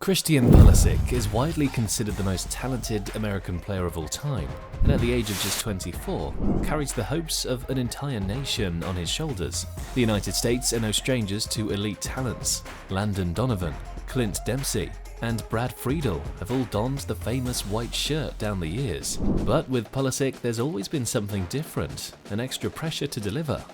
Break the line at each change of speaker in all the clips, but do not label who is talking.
Christain Pulisic is widely considered the most talented American player of all time, and at the age of just 24, carries the hopes of an entire nation on his shoulders. The United States are no strangers to elite talents. Landon Donovan, Clint Dempsey, and Brad Friedel have all donned the famous white shirt down the years. But with Pulisic, there's always been something different, an extra pressure to deliver.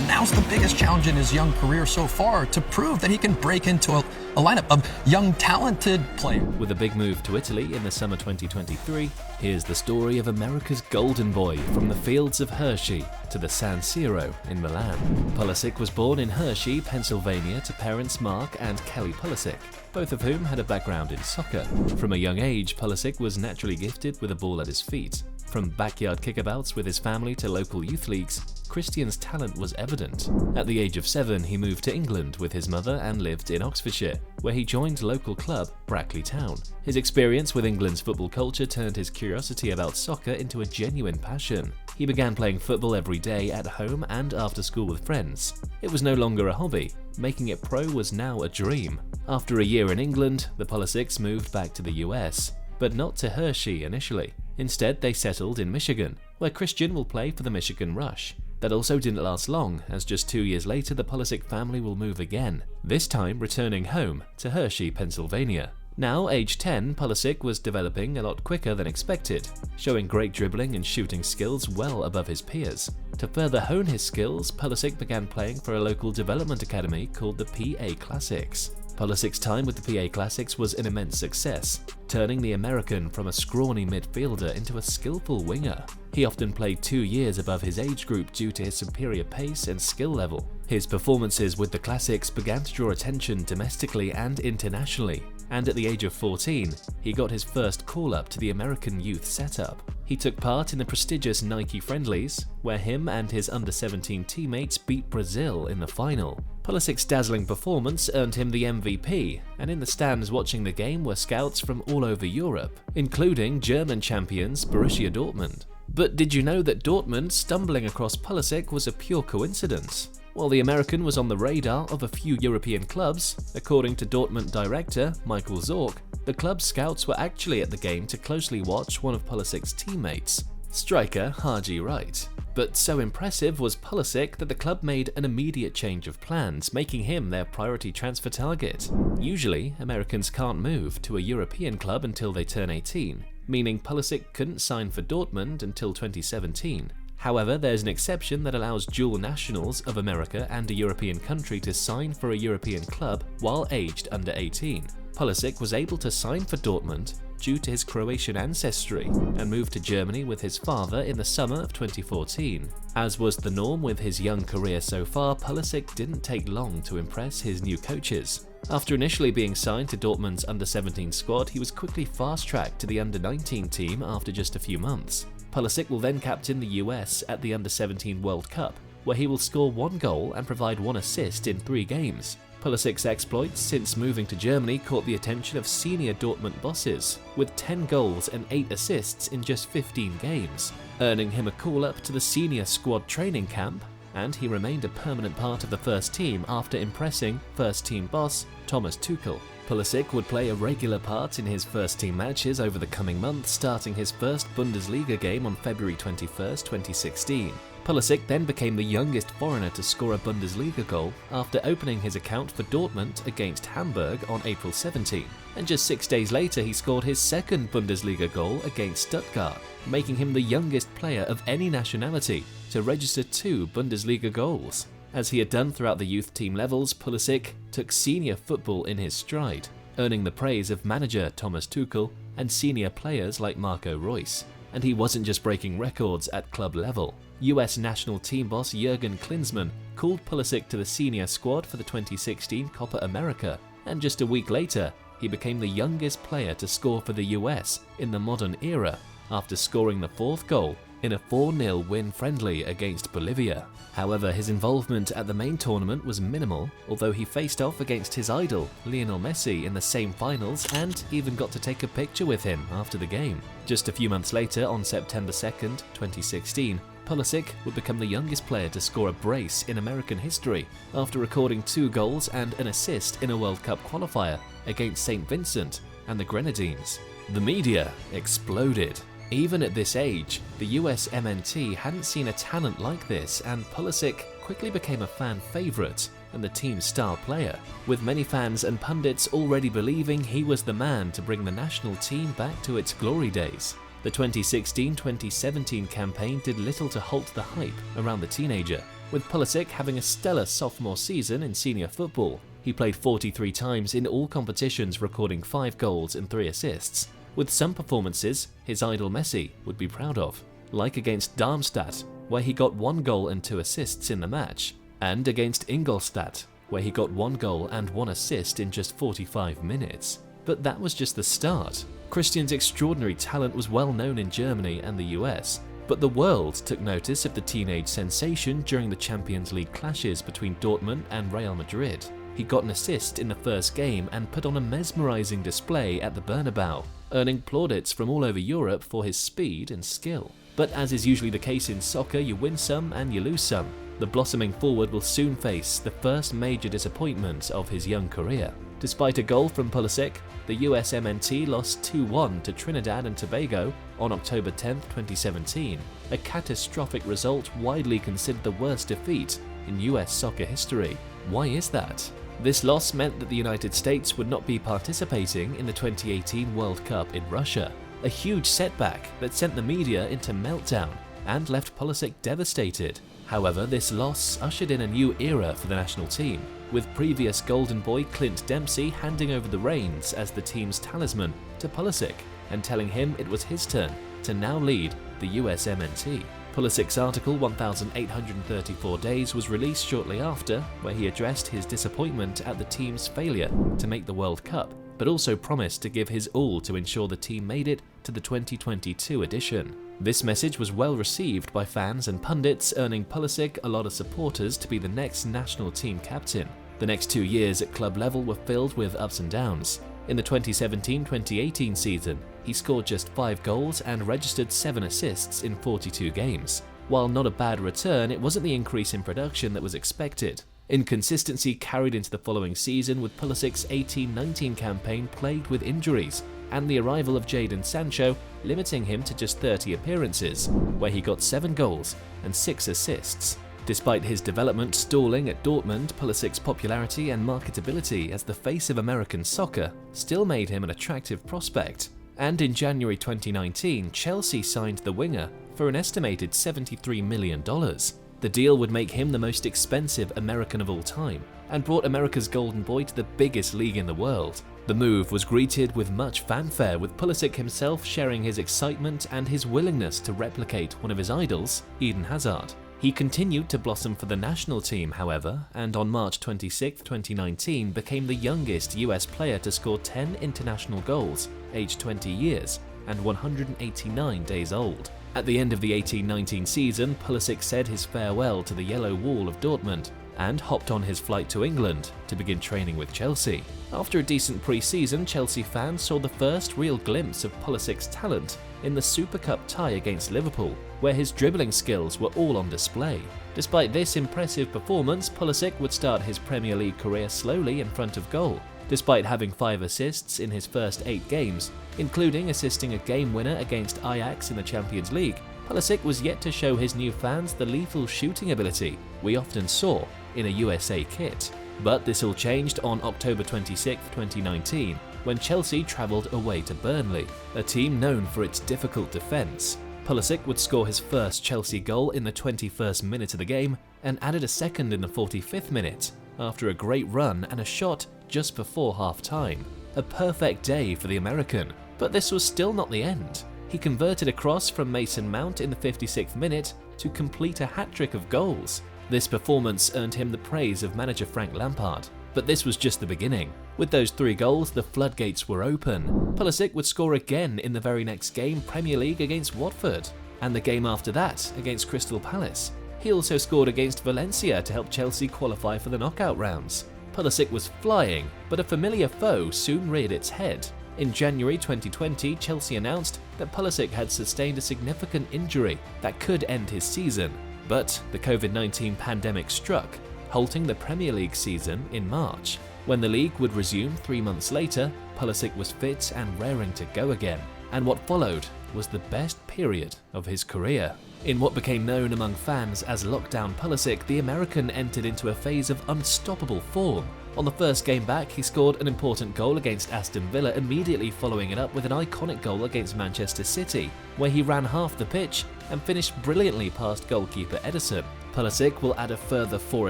Now's the biggest challenge in his young career so far, to prove that he can break into a lineup of young, talented players.
With a big move to Italy in the summer 2023, here's the story of America's golden boy from the fields of Hershey to the San Siro in Milan. Pulisic was born in Hershey, Pennsylvania to parents Mark and Kelly Pulisic, both of whom had a background in soccer. From a young age, Pulisic was naturally gifted with a ball at his feet. From backyard kickabouts with his family to local youth leagues, Christian's talent was evident. At the age of 7, he moved to England with his mother and lived in Oxfordshire, where he joined local club Brackley Town. His experience with England's football culture turned his curiosity about soccer into a genuine passion. He began playing football every day at home and after school with friends. It was no longer a hobby. Making it pro was now a dream. After a year in England, the Pulisics moved back to the US, but not to Hershey initially. Instead, they settled in Michigan, where Christian will play for the Michigan Rush. That also didn't last long, as just 2 years later the Pulisic family will move again, this time returning home to Hershey, Pennsylvania. Now aged 10, Pulisic was developing a lot quicker than expected, showing great dribbling and shooting skills well above his peers. To further hone his skills, Pulisic began playing for a local development academy called the PA Classics. Pulisic's time with the PA Classics was an immense success, turning the American from a scrawny midfielder into a skillful winger. He often played 2 years above his age group due to his superior pace and skill level. His performances with the Classics began to draw attention domestically and internationally, and at the age of 14, he got his first call-up to the American youth setup. He took part in the prestigious Nike Friendlies, where him and his under-17 teammates beat Brazil in the final. Pulisic's dazzling performance earned him the MVP, and in the stands watching the game were scouts from all over Europe, including German champions Borussia Dortmund. But did you know that Dortmund stumbling across Pulisic was a pure coincidence? While the American was on the radar of a few European clubs, according to Dortmund director Michael Zorc, the club's scouts were actually at the game to closely watch one of Pulisic's teammates, striker Haji Wright. But so impressive was Pulisic that the club made an immediate change of plans, making him their priority transfer target. Usually, Americans can't move to a European club until they turn 18, meaning Pulisic couldn't sign for Dortmund until 2017. However, there's an exception that allows dual nationals of America and a European country to sign for a European club while aged under 18. Pulisic was able to sign for Dortmund due to his Croatian ancestry and moved to Germany with his father in the summer of 2014. As was the norm with his young career so far, Pulisic didn't take long to impress his new coaches. After initially being signed to Dortmund's under-17 squad, he was quickly fast-tracked to the under-19 team after just a few months. Pulisic will then captain the US at the under-17 World Cup, where he will score 1 goal and provide 1 assist in 3 games. Pulisic's exploits since moving to Germany caught the attention of senior Dortmund bosses, with 10 goals and 8 assists in just 15 games, earning him a call-up to the senior squad training camp, and he remained a permanent part of the first team after impressing first-team boss Thomas Tuchel. Pulisic would play a regular part in his first-team matches over the coming months, starting his first Bundesliga game on February 21, 2016. Pulisic then became the youngest foreigner to score a Bundesliga goal after opening his account for Dortmund against Hamburg on April 17, and just 6 days later he scored his second Bundesliga goal against Stuttgart, making him the youngest player of any nationality to register 2 Bundesliga goals. As he had done throughout the youth team levels, Pulisic took senior football in his stride, earning the praise of manager Thomas Tuchel and senior players like Marco Reus. And he wasn't just breaking records at club level. US national team boss Jurgen Klinsmann called Pulisic to the senior squad for the 2016 Copa America, and just a week later, he became the youngest player to score for the US in the modern era after scoring the 4th goal in a 4-0 win friendly against Bolivia. However, his involvement at the main tournament was minimal, although he faced off against his idol, Lionel Messi, in the same finals and even got to take a picture with him after the game. Just a few months later, on September 2nd, 2016, Pulisic would become the youngest player to score a brace in American history after recording 2 goals and an assist in a World Cup qualifier against St. Vincent and the Grenadines. The media exploded. Even at this age, the US MNT hadn't seen a talent like this, and Pulisic quickly became a fan favourite and the team's star player, with many fans and pundits already believing he was the man to bring the national team back to its glory days. The 2016-2017 campaign did little to halt the hype around the teenager, with Pulisic having a stellar sophomore season in senior football. He played 43 times in all competitions, recording 5 goals and 3 assists, with some performances his idol Messi would be proud of, like against Darmstadt, where he got 1 goal and 2 assists in the match, and against Ingolstadt, where he got 1 goal and 1 assist in just 45 minutes. But that was just the start. Christian's extraordinary talent was well known in Germany and the US, but the world took notice of the teenage sensation during the Champions League clashes between Dortmund and Real Madrid. He got an assist in the first game and put on a mesmerizing display at the Bernabeu, earning plaudits from all over Europe for his speed and skill. But as is usually the case in soccer, you win some and you lose some. The blossoming forward will soon face the first major disappointment of his young career. Despite a goal from Pulisic, the US MNT lost 2-1 to Trinidad and Tobago on October 10, 2017, a catastrophic result widely considered the worst defeat in US soccer history. Why is that? This loss meant that the United States would not be participating in the 2018 World Cup in Russia, a huge setback that sent the media into meltdown and left Pulisic devastated. However, this loss ushered in a new era for the national team, with previous Golden Boy Clint Dempsey handing over the reins as the team's talisman to Pulisic and telling him it was his turn to now lead the US MNT. Pulisic's article 1834 Days was released shortly after, where he addressed his disappointment at the team's failure to make the World Cup, but also promised to give his all to ensure the team made it to the 2022 edition. This message was well received by fans and pundits, earning Pulisic a lot of supporters to be the next national team captain. The next 2 years at club level were filled with ups and downs. In the 2017-2018 season, he scored just 5 goals and registered 7 assists in 42 games. While not a bad return, it wasn't the increase in production that was expected. Inconsistency carried into the following season, with Pulisic's 18-19 campaign plagued with injuries, and the arrival of Jadon Sancho limiting him to just 30 appearances, where he got 7 goals and 6 assists. Despite his development stalling at Dortmund, Pulisic's popularity and marketability as the face of American soccer still made him an attractive prospect. And in January 2019, Chelsea signed the winger for an estimated $73 million. The deal would make him the most expensive American of all time, and brought America's Golden Boy to the biggest league in the world. The move was greeted with much fanfare, with Pulisic himself sharing his excitement and his willingness to replicate one of his idols, Eden Hazard. He continued to blossom for the national team, however, and on March 26, 2019 became the youngest US player to score 10 international goals, aged 20 years and 189 days old. At the end of the 18-19 season, Pulisic said his farewell to the Yellow Wall of Dortmund and hopped on his flight to England to begin training with Chelsea. After a decent pre-season, Chelsea fans saw the first real glimpse of Pulisic's talent in the Super Cup tie against Liverpool, where his dribbling skills were all on display. Despite this impressive performance, Pulisic would start his Premier League career slowly in front of goal. Despite having 5 assists in his first 8 games, including assisting a game winner against Ajax in the Champions League, Pulisic was yet to show his new fans the lethal shooting ability we often saw in a USA kit. But this all changed on October 26, 2019, when Chelsea travelled away to Burnley, a team known for its difficult defence. Pulisic would score his first Chelsea goal in the 21st minute of the game and added a second in the 45th minute, after a great run and a shot just before half-time. A perfect day for the American, but this was still not the end. He converted a cross from Mason Mount in the 56th minute to complete a hat-trick of goals. This performance earned him the praise of manager Frank Lampard. But this was just the beginning. With those 3 goals, the floodgates were open. Pulisic would score again in the very next game, Premier League against Watford, and the game after that against Crystal Palace. He also scored against Valencia to help Chelsea qualify for the knockout rounds. Pulisic was flying, but a familiar foe soon reared its head. In January 2020, Chelsea announced that Pulisic had sustained a significant injury that could end his season. But the COVID-19 pandemic struck, halting the Premier League season in March. When the league would resume 3 months later, Pulisic was fit and raring to go again, and what followed was the best period of his career. In what became known among fans as Lockdown Pulisic, the American entered into a phase of unstoppable form. On the first game back, he scored an important goal against Aston Villa, immediately following it up with an iconic goal against Manchester City, where he ran half the pitch and finished brilliantly past goalkeeper Ederson. Pulisic will add a further 4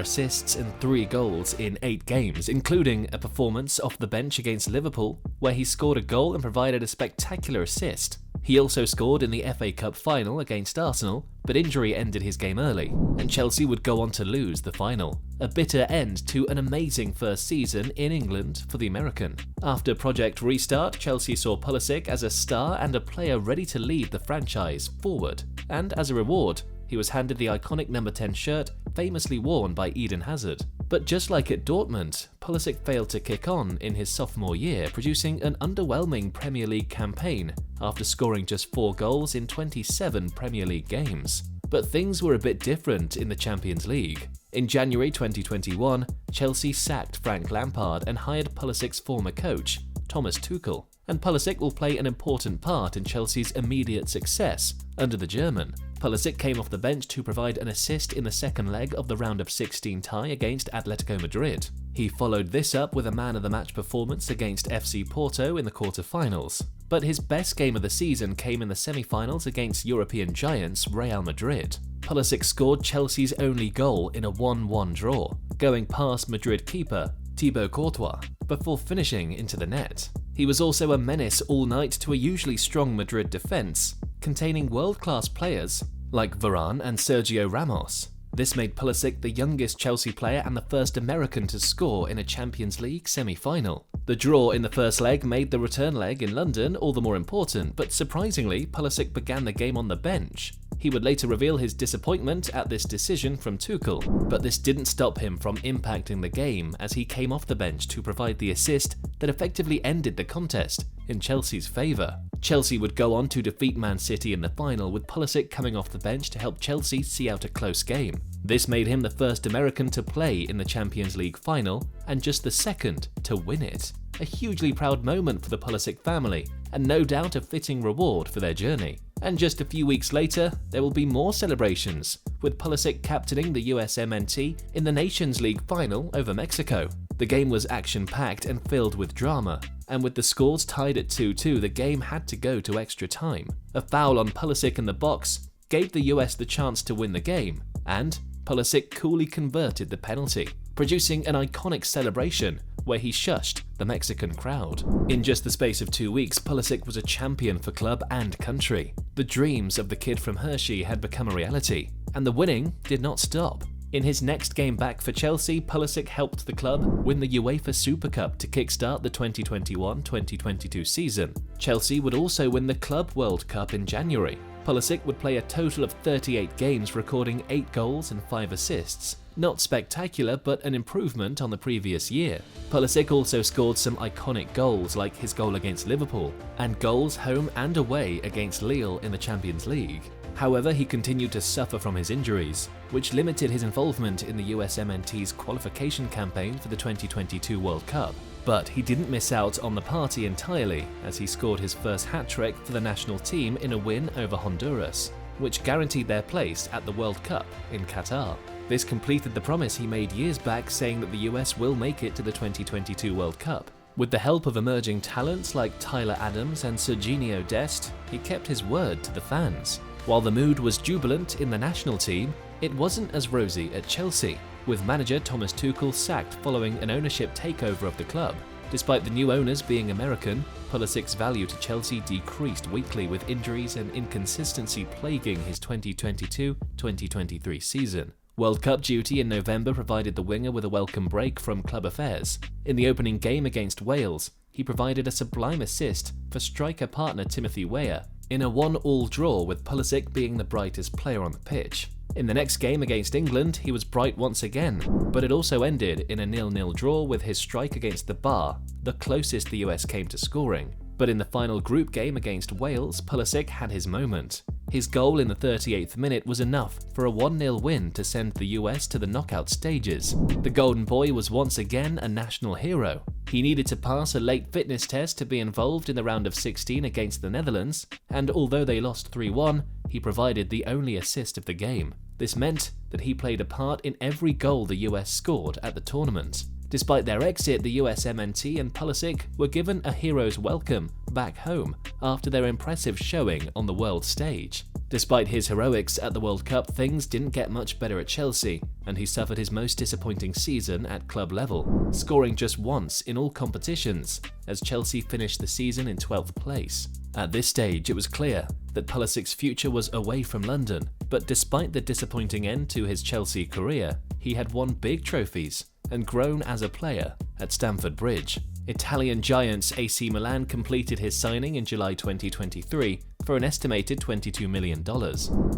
assists and 3 goals in 8 games, including a performance off the bench against Liverpool, where he scored a goal and provided a spectacular assist. He also scored in the FA Cup final against Arsenal, but injury ended his game early, and Chelsea would go on to lose the final. A bitter end to an amazing first season in England for the American. After Project Restart, Chelsea saw Pulisic as a star and a player ready to lead the franchise forward, and as a reward, he was handed the iconic number 10 shirt famously worn by Eden Hazard. But just like at Dortmund, Pulisic failed to kick on in his sophomore year, producing an underwhelming Premier League campaign after scoring just 4 goals in 27 Premier League games. But things were a bit different in the Champions League. In January 2021, Chelsea sacked Frank Lampard and hired Pulisic's former coach, Thomas Tuchel, and Pulisic will play an important part in Chelsea's immediate success under the German. Pulisic came off the bench to provide an assist in the second leg of the round of 16 tie against Atletico Madrid. He followed this up with a man-of-the-match performance against FC Porto in the quarter-finals. But his best game of the season came in the semi-finals against European giants Real Madrid. Pulisic scored Chelsea's only goal in a 1-1 draw, going past Madrid keeper Thibaut Courtois before finishing into the net. He was also a menace all night to a usually strong Madrid defense, containing world-class players like Varane and Sergio Ramos. This made Pulisic the youngest Chelsea player and the first American to score in a Champions League semi-final. The draw in the first leg made the return leg in London all the more important, but surprisingly, Pulisic began the game on the bench. He would later reveal his disappointment at this decision from Tuchel, but this didn't stop him from impacting the game as he came off the bench to provide the assist that effectively ended the contest in Chelsea's favour. Chelsea would go on to defeat Man City in the final, with Pulisic coming off the bench to help Chelsea see out a close game. This made him the first American to play in the Champions League final and just the second to win it. A hugely proud moment for the Pulisic family, and no doubt a fitting reward for their journey. And just a few weeks later, there will be more celebrations, with Pulisic captaining the USMNT in the Nations League final over Mexico. The game was action-packed and filled with drama, and with the scores tied at 2-2, the game had to go to extra time. A foul on Pulisic in the box gave the US the chance to win the game, and Pulisic coolly converted the penalty, producing an iconic celebration where he shushed the Mexican crowd. In just the space of 2 weeks, Pulisic was a champion for club and country. The dreams of the kid from Hershey had become a reality, and the winning did not stop. In his next game back for Chelsea, Pulisic helped the club win the UEFA Super Cup to kickstart the 2021-2022 season. Chelsea would also win the Club World Cup in January. Pulisic would play a total of 38 games, recording 8 goals and 5 assists. Not spectacular, but an improvement on the previous year. Pulisic also scored some iconic goals like his goal against Liverpool, and goals home and away against Lille in the Champions League. However, he continued to suffer from his injuries, which limited his involvement in the USMNT's qualification campaign for the 2022 World Cup. But he didn't miss out on the party entirely, as he scored his first hat-trick for the national team in a win over Honduras, which guaranteed their place at the World Cup in Qatar. This completed the promise he made years back, saying that the US will make it to the 2022 World Cup. With the help of emerging talents like Tyler Adams and Serginho Dest, he kept his word to the fans. While the mood was jubilant in the national team, it wasn't as rosy at Chelsea, with manager Thomas Tuchel sacked following an ownership takeover of the club. Despite the new owners being American, Pulisic's value to Chelsea decreased weekly, with injuries and inconsistency plaguing his 2022-2023 season. World Cup duty in November provided the winger with a welcome break from club affairs. In the opening game against Wales, he provided a sublime assist for striker partner Timothy Weah in a 1-1 draw, with Pulisic being the brightest player on the pitch. In the next game against England, he was bright once again, but it also ended in a 0-0 draw with his strike against the bar, the closest the US came to scoring. But in the final group game against Wales, Pulisic had his moment. His goal in the 38th minute was enough for a 1-0 win to send the US to the knockout stages. The Golden Boy was once again a national hero. He needed to pass a late fitness test to be involved in the round of 16 against the Netherlands, and although they lost 3-1, he provided the only assist of the game. This meant that he played a part in every goal the US scored at the tournament. Despite their exit, the US MNT and Pulisic were given a hero's welcome back home after their impressive showing on the world stage. Despite his heroics at the World Cup, things didn't get much better at Chelsea, and he suffered his most disappointing season at club level, scoring just once in all competitions, as Chelsea finished the season in 12th place. At this stage, it was clear that Pulisic's future was away from London, but despite the disappointing end to his Chelsea career, he had won big trophies and grown as a player at Stamford Bridge. Italian giants AC Milan completed his signing in July 2023 for an estimated $22 million.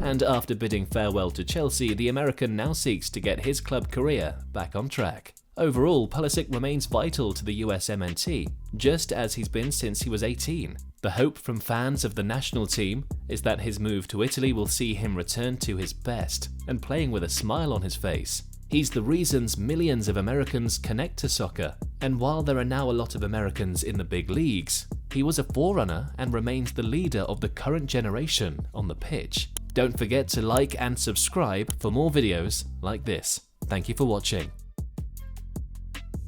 And after bidding farewell to Chelsea, the American now seeks to get his club career back on track. Overall, Pulisic remains vital to the US MNT, just as he's been since he was 18. The hope from fans of the national team is that his move to Italy will see him return to his best and playing with a smile on his face. He's the reasons millions of Americans connect to soccer, and while there are now a lot of Americans in the big leagues, he was a forerunner and remains the leader of the current generation on the pitch. Don't forget to like and subscribe for more videos like this. Thank you for watching.